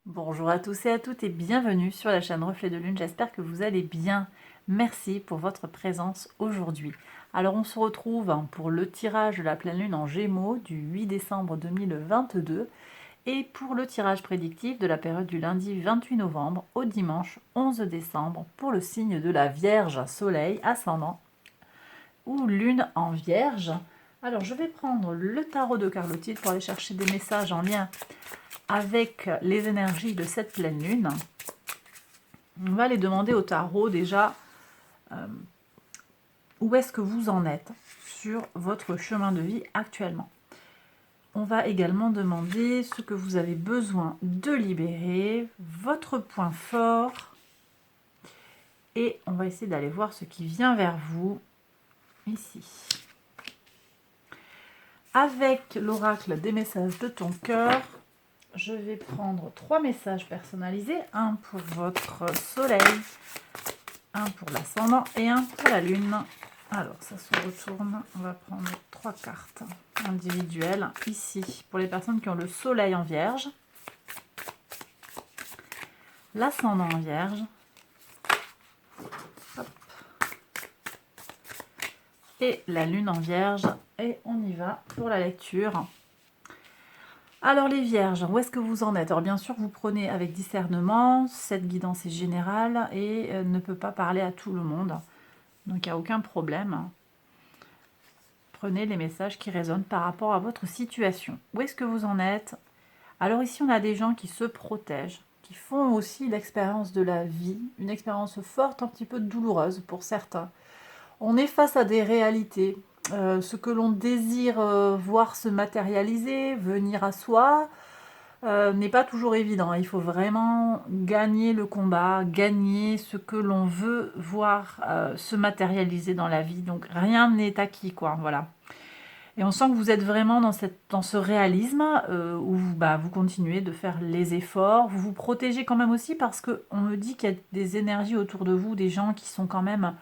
Bonjour à tous et à toutes et bienvenue sur la chaîne Reflet de Lune, j'espère que vous allez bien. Merci pour votre présence aujourd'hui. Alors on se retrouve pour le tirage de la pleine lune en Gémeaux du 8 décembre 2022 et pour le tirage prédictif de la période du lundi 28 novembre au dimanche 11 décembre pour le signe de la Vierge, Soleil, ascendant ou Lune en Vierge. Alors je vais prendre le tarot de Carlotide pour aller chercher des messages en lien avec les énergies de cette pleine lune. On va les demander au tarot déjà où est-ce que vous en êtes sur votre chemin de vie actuellement. On va également demander ce que vous avez besoin de libérer, votre point fort, et on va essayer d'aller voir ce qui vient vers vous ici. Avec l'oracle des messages de ton cœur, je vais prendre 3 messages personnalisés, un pour votre soleil, un pour l'ascendant et un pour la lune. Alors ça se retourne, on va prendre 3 cartes individuelles ici pour les personnes qui ont le soleil en vierge, l'ascendant en vierge, hop, et la lune en vierge, et on y va pour la lecture. Alors les vierges, où est-ce que vous en êtes? Alors bien sûr, vous prenez avec discernement, cette guidance est générale et ne peut pas parler à tout le monde, donc il n'y a aucun problème. Prenez les messages qui résonnent par rapport à votre situation. Où est-ce que vous en êtes? Alors ici, on a des gens qui se protègent, qui font aussi l'expérience de la vie, une expérience forte, un petit peu douloureuse pour certains. On est face à des réalités. Ce que l'on désire voir se matérialiser, venir à soi, n'est pas toujours évident. Il faut vraiment gagner le combat, gagner ce que l'on veut voir se matérialiser dans la vie. Donc rien n'est acquis, quoi. Voilà. Et on sent que vous êtes vraiment dans ce réalisme où vous continuez de faire les efforts. Vous vous protégez quand même aussi parce qu'on me dit qu'il y a des énergies autour de vous, des gens qui sont quand même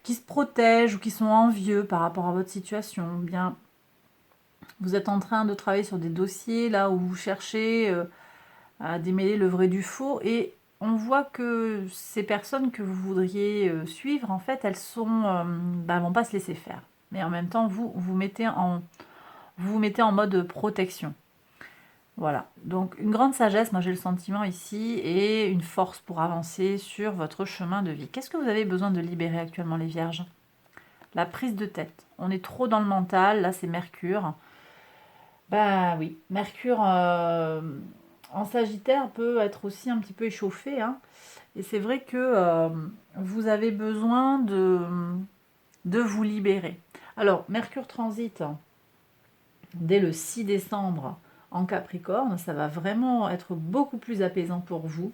qui se protègent ou qui sont envieux par rapport à votre situation. Bien, vous êtes en train de travailler sur des dossiers là où vous cherchez à démêler le vrai du faux et on voit que ces personnes que vous voudriez suivre, en fait, elles vont pas se laisser faire. Mais en même temps, vous vous mettez en mode protection. Voilà. Donc une grande sagesse, moi j'ai le sentiment ici, et une force pour avancer sur votre chemin de vie. Qu'est-ce que vous avez besoin de libérer actuellement, les vierges? La prise de tête. On est trop dans le mental, là c'est Mercure. Ben oui, Mercure en Sagittaire peut être aussi un petit peu échauffé, hein. Et c'est vrai que vous avez besoin de vous libérer. Alors, Mercure transite dès le 6 décembre en Capricorne, ça va vraiment être beaucoup plus apaisant pour vous.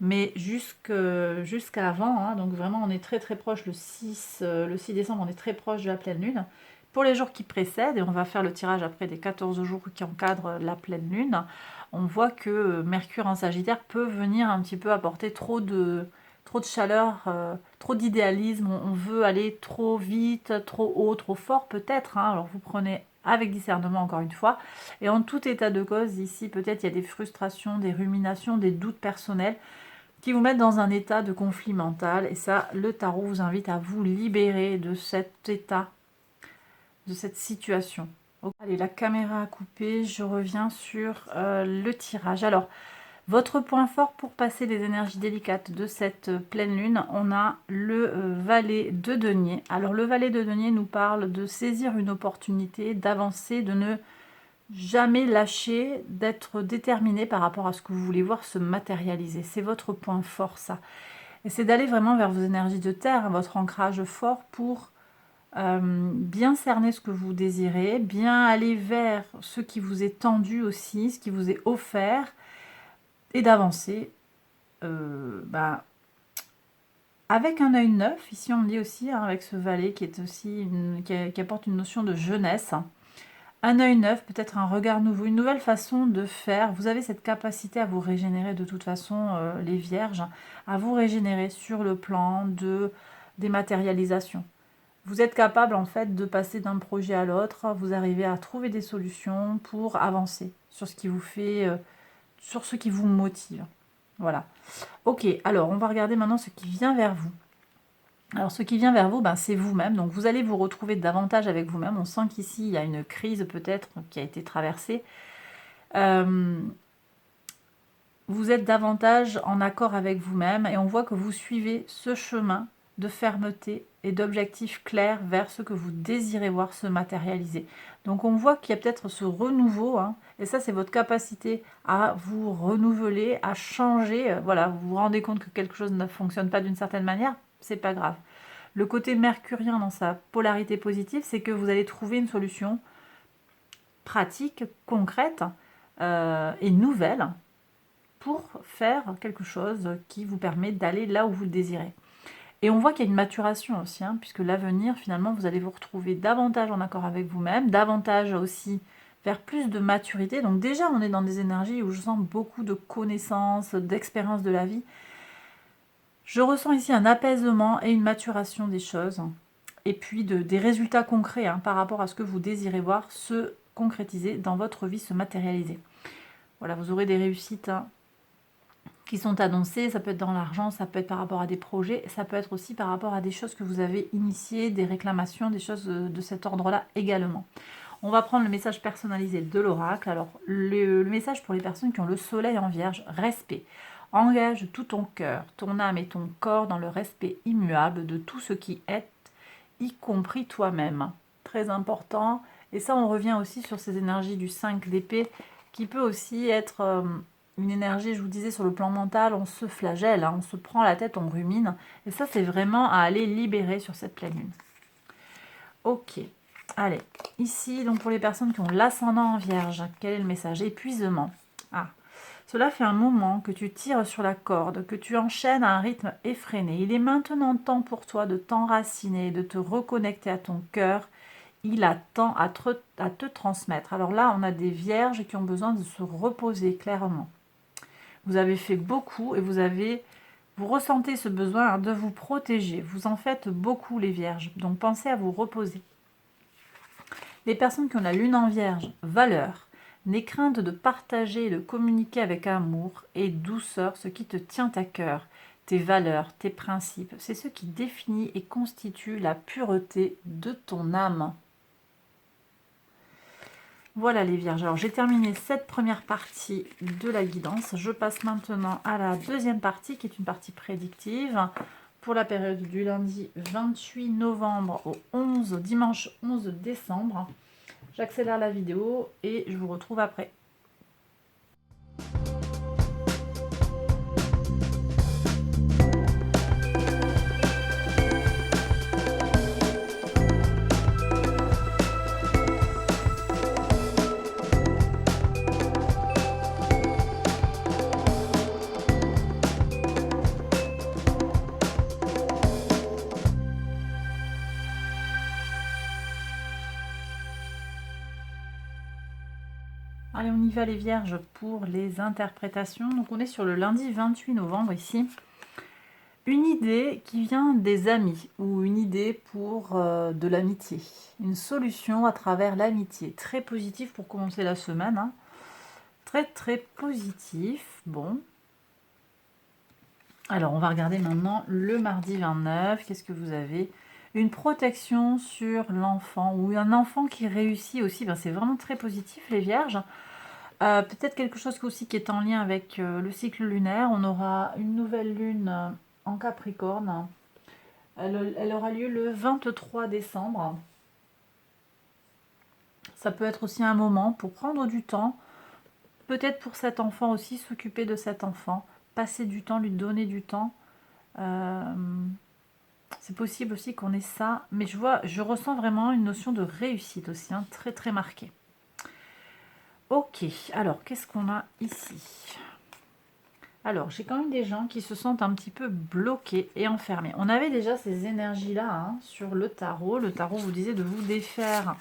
Mais jusqu'à avant, hein, donc vraiment on est très très proche, le 6 décembre, on est très proche de la pleine lune. Pour les jours qui précèdent, et on va faire le tirage après des 14 jours qui encadrent la pleine lune, on voit que Mercure en Sagittaire peut venir un petit peu apporter trop de chaleur, trop d'idéalisme, on veut aller trop vite, trop haut, trop fort peut-être, hein. Alors vous prenez avec discernement encore une fois, et en tout état de cause, ici peut-être il y a des frustrations, des ruminations, des doutes personnels, qui vous mettent dans un état de conflit mental. Et ça, le tarot vous invite à vous libérer de cet état, de cette situation. Okay. Allez, la caméra a coupé, je reviens sur le tirage. Alors, votre point fort pour passer les énergies délicates de cette pleine lune, on a le valet de denier. Alors, le valet de denier nous parle de saisir une opportunité, d'avancer, de ne jamais lâcher, d'être déterminé par rapport à ce que vous voulez voir se matérialiser. C'est votre point fort, ça. Et c'est d'aller vraiment vers vos énergies de terre, votre ancrage fort pour bien cerner ce que vous désirez, bien aller vers ce qui vous est tendu aussi, ce qui vous est offert, et d'avancer avec un œil neuf. Ici, on me dit aussi, hein, avec ce valet qui est aussi qui apporte une notion de jeunesse. Un œil neuf, peut-être un regard nouveau, une nouvelle façon de faire. Vous avez cette capacité à vous régénérer de toute façon, les vierges, à vous régénérer sur le plan des matérialisations. Vous êtes capable en fait de passer d'un projet à l'autre, vous arrivez à trouver des solutions pour avancer sur ce qui vous fait sur ce qui vous motive. Voilà. Ok, alors on va regarder maintenant ce qui vient vers vous. Alors ce qui vient vers vous, ben, c'est vous-même. Donc vous allez vous retrouver davantage avec vous-même. On sent qu'ici, il y a une crise peut-être qui a été traversée. Vous êtes davantage en accord avec vous-même et on voit que vous suivez ce chemin de fermeté et d'objectifs clairs vers ce que vous désirez voir se matérialiser. Donc on voit qu'il y a peut-être ce renouveau, hein, et ça c'est votre capacité à vous renouveler, à changer. Voilà, vous vous rendez compte que quelque chose ne fonctionne pas d'une certaine manière, c'est pas grave. Le côté mercurien dans sa polarité positive, c'est que vous allez trouver une solution pratique, concrète et nouvelle pour faire quelque chose qui vous permet d'aller là où vous le désirez. Et on voit qu'il y a une maturation aussi, hein, puisque l'avenir, finalement, vous allez vous retrouver davantage en accord avec vous-même, davantage aussi vers plus de maturité. Donc déjà, on est dans des énergies où je sens beaucoup de connaissances, d'expérience de la vie. Je ressens ici un apaisement et une maturation des choses, et puis des résultats concrets hein, par rapport à ce que vous désirez voir se concrétiser dans votre vie, se matérialiser. Voilà, vous aurez des réussites hein, qui sont annoncées, ça peut être dans l'argent, ça peut être par rapport à des projets, ça peut être aussi par rapport à des choses que vous avez initiées, des réclamations, des choses de cet ordre-là également. On va prendre le message personnalisé de l'oracle. Alors, le message pour les personnes qui ont le soleil en vierge, respect. Engage tout ton cœur, ton âme et ton corps dans le respect immuable de tout ce qui est, y compris toi-même. Très important. Et ça, on revient aussi sur ces énergies du 5 d'épée, qui peut aussi être une énergie, je vous disais, sur le plan mental, on se flagelle, hein, on se prend la tête, on rumine. Et ça, c'est vraiment à aller libérer sur cette pleine lune. Ok. Allez, ici, donc pour les personnes qui ont l'ascendant en vierge, quel est le message? Épuisement. Ah, cela fait un moment que tu tires sur la corde, que tu enchaînes à un rythme effréné. Il est maintenant temps pour toi de t'enraciner, de te reconnecter à ton cœur. Il attend à te transmettre. Alors là, on a des vierges qui ont besoin de se reposer clairement. Vous avez fait beaucoup et vous ressentez ce besoin de vous protéger. Vous en faites beaucoup les vierges, donc pensez à vous reposer. Les personnes qui ont la lune en vierge, valeur, n'aie crainte de partager et de communiquer avec amour et douceur ce qui te tient à cœur, tes valeurs, tes principes. C'est ce qui définit et constitue la pureté de ton âme. Voilà les vierges. Alors j'ai terminé cette première partie de la guidance. Je passe maintenant à la deuxième partie qui est une partie prédictive pour la période du lundi 28 novembre au dimanche 11 décembre. J'accélère la vidéo et je vous retrouve après. Allez, on y va les vierges pour les interprétations. Donc on est sur le lundi 28 novembre ici. Une idée qui vient des amis ou une idée pour de l'amitié. Une solution à travers l'amitié. Très positif pour commencer la semaine. Hein. Très très positif. Bon. Alors on va regarder maintenant le mardi 29. Qu'est-ce que vous avez? Une protection sur l'enfant ou un enfant qui réussit aussi. Ben, c'est vraiment très positif les vierges. Peut-être quelque chose aussi qui est en lien avec le cycle lunaire. On aura une nouvelle lune en Capricorne. Elle aura lieu le 23 décembre. Ça peut être aussi un moment pour prendre du temps. Peut-être pour cet enfant aussi, s'occuper de cet enfant. Passer du temps, lui donner du temps. C'est possible aussi qu'on ait ça. Mais je ressens vraiment une notion de réussite aussi, hein, très très marquée. Ok, alors qu'est-ce qu'on a ici? Alors, j'ai quand même des gens qui se sentent un petit peu bloqués et enfermés. On avait déjà ces énergies-là hein, sur le tarot. Le tarot vous disait de vous défaire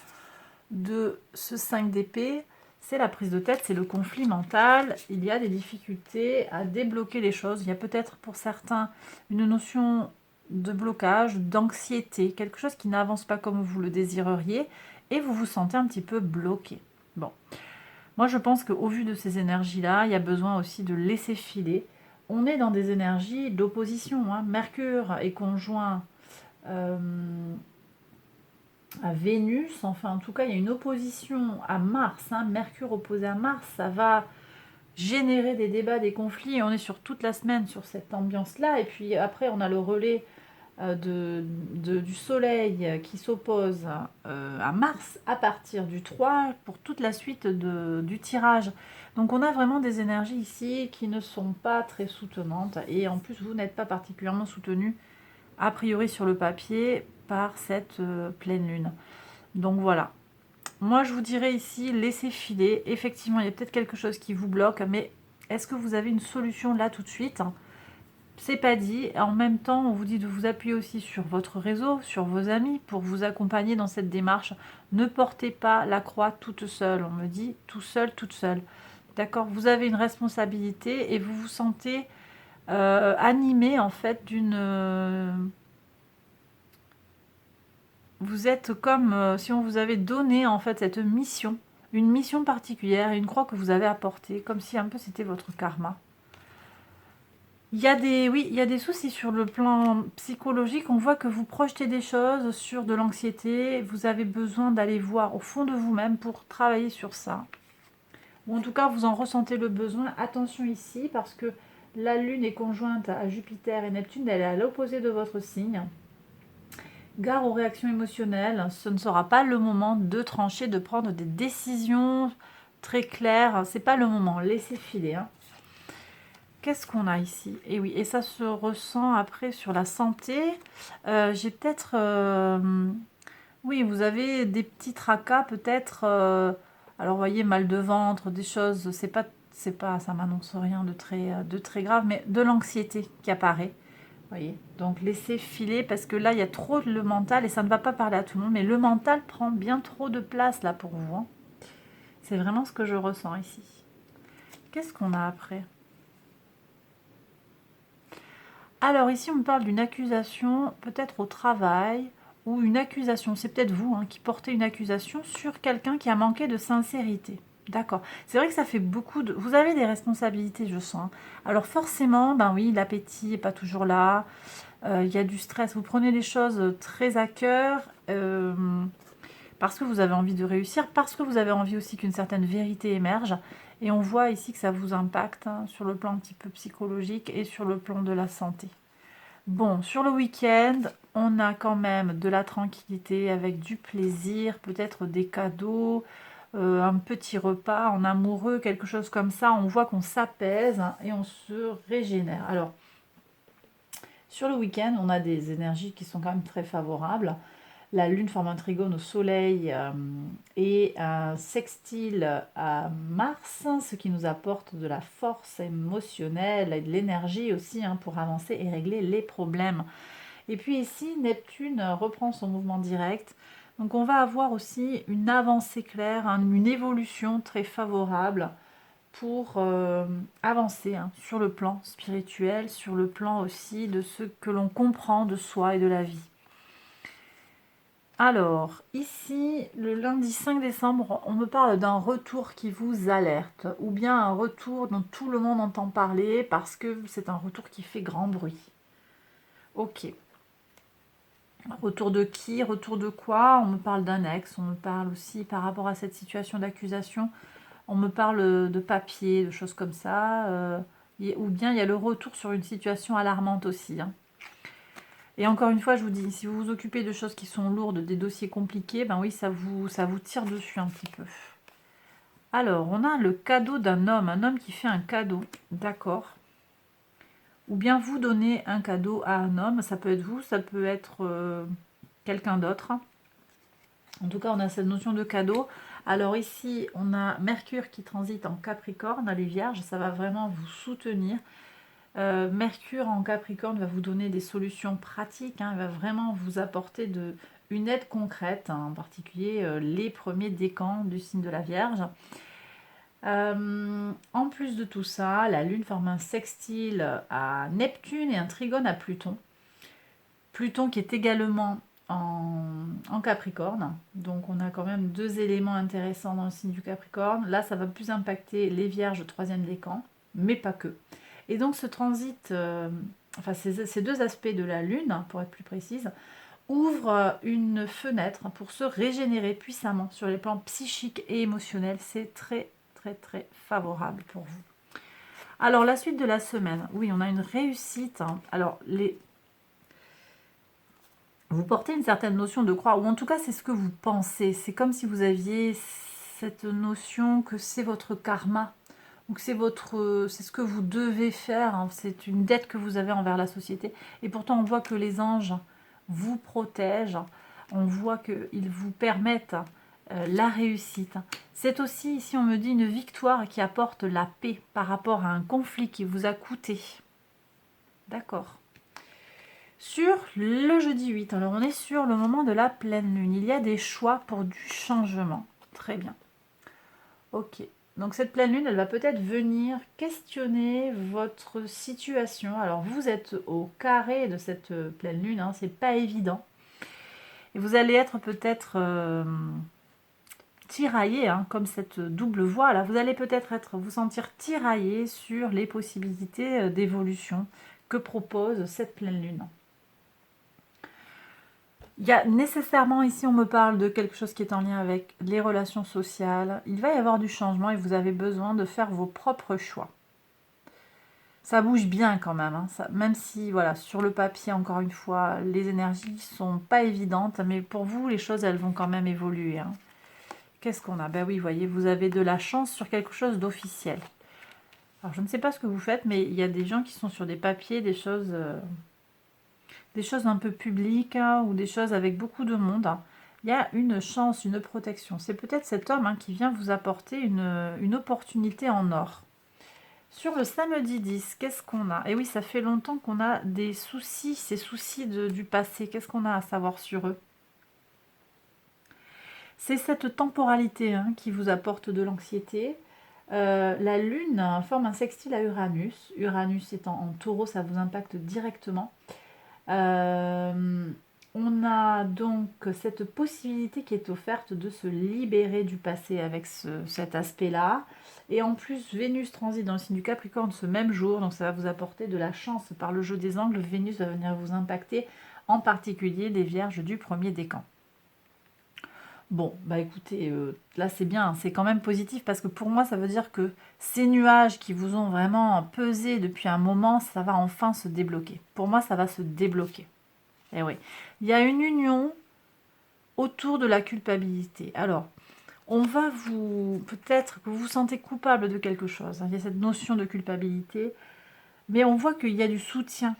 de ce 5 d'épée. C'est la prise de tête, c'est le conflit mental. Il y a des difficultés à débloquer les choses. Il y a peut-être pour certains une notion de blocage, d'anxiété, quelque chose qui n'avance pas comme vous le désireriez et vous vous sentez un petit peu bloqué. Bon. Moi, je pense qu'au vu de ces énergies-là, il y a besoin aussi de laisser filer. On est dans des énergies d'opposition, hein. Mercure est conjoint euh, à Vénus, enfin en tout cas il y a une opposition à Mars, hein. Mercure opposé à Mars, ça va générer des débats, des conflits, et on est sur toute la semaine sur cette ambiance-là, et puis après on a le relais du Soleil qui s'oppose à Mars à partir du 3 pour toute la suite du tirage. Donc on a vraiment des énergies ici qui ne sont pas très soutenantes, et en plus vous n'êtes pas particulièrement soutenu a priori sur le papier par cette pleine lune. Donc voilà. Moi je vous dirais ici, laissez filer. Effectivement, il y a peut-être quelque chose qui vous bloque, mais est-ce que vous avez une solution là tout de suite? C'est pas dit. En même temps, on vous dit de vous appuyer aussi sur votre réseau, sur vos amis, pour vous accompagner dans cette démarche. Ne portez pas la croix toute seule. On me dit tout seul, toute seule. D'accord? Vous avez une responsabilité et vous vous sentez animé en fait d'une... vous êtes comme si on vous avait donné en fait cette mission, une mission particulière, une croix que vous avez apportée, comme si un peu c'était votre karma. Il y a oui, il y a des soucis sur le plan psychologique. On voit que vous projetez des choses sur de l'anxiété. Vous avez besoin d'aller voir au fond de vous-même pour travailler sur ça. Ou en tout cas, vous en ressentez le besoin. Attention ici, parce que la Lune est conjointe à Jupiter et Neptune. Elle est à l'opposé de votre signe. Gare aux réactions émotionnelles. Ce ne sera pas le moment de trancher, de prendre des décisions très claires. C'est pas le moment. Laissez filer, hein. Qu'est-ce qu'on a ici? Et oui, et ça se ressent après sur la santé. J'ai peut-être... oui, vous avez des petits tracas peut-être. Alors, vous voyez, mal de ventre, des choses... C'est pas, ça m'annonce rien de très grave, mais de l'anxiété qui apparaît. Vous voyez, donc laissez filer parce que là, il y a trop le mental et ça ne va pas parler à tout le monde. Mais le mental prend bien trop de place là pour vous, hein. C'est vraiment ce que je ressens ici. Qu'est-ce qu'on a après? Alors ici, on me parle d'une accusation, peut-être au travail, ou une accusation, c'est peut-être vous qui portez une accusation sur quelqu'un qui a manqué de sincérité. D'accord. C'est vrai que ça fait beaucoup de... Vous avez des responsabilités, je sens, hein. Alors forcément, ben oui, l'appétit n'est pas toujours là, il y a du stress, vous prenez les choses très à cœur, parce que vous avez envie de réussir, parce que vous avez envie aussi qu'une certaine vérité émerge. Et on voit ici que ça vous impacte, hein, sur le plan un petit peu psychologique et sur le plan de la santé. Bon, sur le week-end, on a quand même de la tranquillité avec du plaisir, peut-être des cadeaux, un petit repas en amoureux, quelque chose comme ça. On voit qu'on s'apaise, hein, et on se régénère. Alors, sur le week-end, on a des énergies qui sont quand même très favorables. La Lune forme un trigone au Soleil et un sextile à Mars, ce qui nous apporte de la force émotionnelle et de l'énergie aussi, hein, pour avancer et régler les problèmes. Et puis ici, Neptune reprend son mouvement direct. Donc on va avoir aussi une avancée claire, hein, une évolution très favorable pour avancer, hein, sur le plan spirituel, sur le plan aussi de ce que l'on comprend de soi et de la vie. Alors, ici, le lundi 5 décembre, on me parle d'un retour qui vous alerte, ou bien un retour dont tout le monde entend parler, parce que c'est un retour qui fait grand bruit. Ok. Retour de qui? Retour de quoi? On me parle d'un ex, on me parle aussi par rapport à cette situation d'accusation, on me parle de papier, de choses comme ça, ou bien il y a le retour sur une situation alarmante aussi, hein. Et encore une fois, je vous dis, si vous vous occupez de choses qui sont lourdes, des dossiers compliqués, ben oui, ça vous tire dessus un petit peu. Alors, on a le cadeau d'un homme, un homme qui fait un cadeau, d'accord. Ou bien vous donnez un cadeau à un homme, ça peut être vous, ça peut être quelqu'un d'autre. En tout cas, on a cette notion de cadeau. Alors ici, on a Mercure qui transite en Capricorne, les Vierges, ça va vraiment vous soutenir. Mercure en Capricorne va vous donner des solutions pratiques, hein, va vraiment vous apporter une aide concrète, hein, en particulier les premiers décans du signe de la Vierge. En plus de tout ça, la Lune forme un sextile à Neptune et un trigone à Pluton. Pluton qui est également en Capricorne. Donc on a quand même 2 éléments intéressants dans le signe du Capricorne. Là, ça va plus impacter les Vierges 3e décan, mais pas que. Et donc ce transit, enfin ces 2 aspects de la Lune, pour être plus précise, ouvrent une fenêtre pour se régénérer puissamment sur les plans psychiques et émotionnels. C'est très très très favorable pour vous. Alors la suite de la semaine, oui, on a une réussite. Alors vous portez une certaine notion de croire, ou en tout cas c'est ce que vous pensez. C'est comme si vous aviez cette notion que c'est votre karma, ou que c'est ce que vous devez faire, hein. C'est une dette que vous avez envers la société. Et pourtant on voit que les anges vous protègent, on voit qu'ils vous permettent la réussite. C'est aussi, ici on me dit, une victoire qui apporte la paix par rapport à un conflit qui vous a coûté. D'accord. Sur le jeudi 8, alors on est sur le moment de la pleine lune. Il y a des choix pour du changement. Très bien. Ok. Donc cette pleine lune, elle va peut-être venir questionner votre situation. Alors vous êtes au carré de cette pleine lune, hein, c'est pas évident. Et vous allez être peut-être tiraillé, hein, comme cette double voie là. Vous allez peut-être vous sentir tiraillé sur les possibilités d'évolution que propose cette pleine lune. Il y a nécessairement, ici on me parle de quelque chose qui est en lien avec les relations sociales. Il va y avoir du changement et vous avez besoin de faire vos propres choix. Ça bouge bien quand même, hein. Même si, voilà, sur le papier, encore une fois, les énergies sont pas évidentes, mais pour vous, les choses, elles vont quand même évoluer, hein. Qu'est-ce qu'on a? Ben oui, vous voyez, vous avez de la chance sur quelque chose d'officiel. Alors, je ne sais pas ce que vous faites, mais il y a des gens qui sont sur des papiers, des choses un peu publiques, hein, ou des choses avec beaucoup de monde. Il y a une chance, une protection. C'est peut-être cet homme, hein, qui vient vous apporter une opportunité en or. Sur le samedi 10, qu'est-ce qu'on a? Et oui, ça fait longtemps qu'on a des soucis, ces soucis du passé. Qu'est-ce qu'on a à savoir sur eux? C'est cette temporalité, hein, qui vous apporte de l'anxiété. La Lune forme un sextile à Uranus. Uranus étant en taureau, ça vous impacte directement. On a donc cette possibilité qui est offerte de se libérer du passé avec cet aspect-là. Et en plus, Vénus transite dans le signe du Capricorne ce même jour, donc ça va vous apporter de la chance par le jeu des angles. Vénus va venir vous impacter, en particulier les Vierges du 1er décan. Bon, bah écoutez, là c'est bien, hein, c'est quand même positif parce que pour moi ça veut dire que ces nuages qui vous ont vraiment pesé depuis un moment, ça va enfin se débloquer. Pour moi ça va se débloquer. Eh oui, il y a une union autour de la culpabilité. Alors, on va peut-être que vous vous sentez coupable de quelque chose, hein. Il y a cette notion de culpabilité, mais on voit qu'il y a du soutien.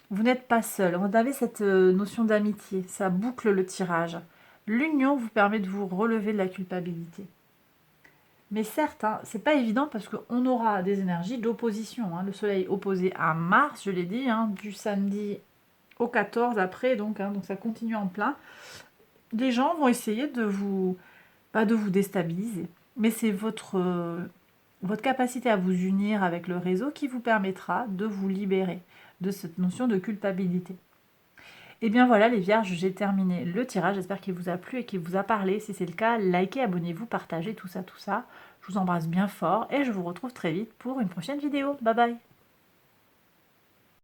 Vous n'êtes pas seul. Vous avez cette notion d'amitié, ça boucle le tirage. L'union vous permet de vous relever de la culpabilité. Mais certes, hein, c'est pas évident parce qu'on aura des énergies d'opposition, hein. Le soleil opposé à Mars, je l'ai dit, hein, du samedi au 14 après, donc ça continue en plein. Les gens vont essayer de vous déstabiliser. Mais c'est votre capacité à vous unir avec le réseau qui vous permettra de vous libérer de cette notion de culpabilité. Et bien voilà les Vierges, j'ai terminé le tirage. J'espère qu'il vous a plu et qu'il vous a parlé. Si c'est le cas, likez, abonnez-vous, partagez tout ça. Je vous embrasse bien fort et je vous retrouve très vite pour une prochaine vidéo. Bye bye!